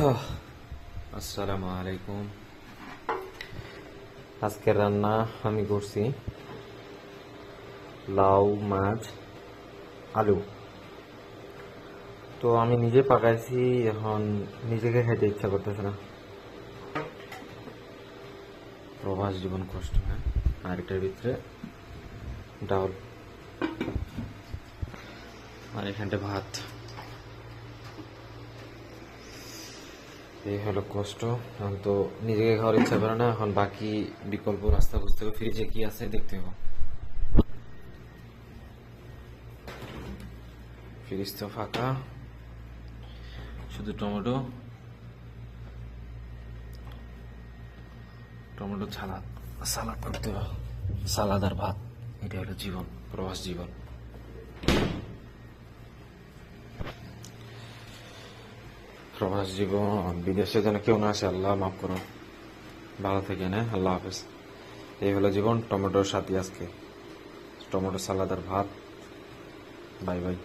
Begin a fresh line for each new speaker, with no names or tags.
আসসালামু আলাইকুম। আজকের রান্না আমি করছি লাউ, মাছ, আলু। তো আমি নিজে পাকাইছি, এখন নিজেকে খাইতে ইচ্ছা করতেছে না। প্রবাস জীবন কষ্ট, হ্যাঁ। আর এটার ভিতরে ডাউল, আর এখানটা ভাত। এই হলো কষ্ট। এখন তো নিজেকে খাওয়ার ইচ্ছা করে না, এখন বাকি বিকল্প রাস্তা খুঁজতে হবে। ফ্রিজে কি আছে দেখতে হবে। ফ্রিজ তো ফাঁকা, শুধু টমেটো সালাদ সালাদ করতে হবে। সালাদ আর ভাত, এটা হলো জীবন, প্রবাস জীবন। প্রবাস জীবন, বিদেশে যেন কেউ না আসে, আল্লাহ মাফ করো। ভালো থেকে না, আল্লাহ হাফেজ। এই হলো জীবন। টমেটোর সাথে আজকে টমেটো সালাদ আর ভাত। Bye bye.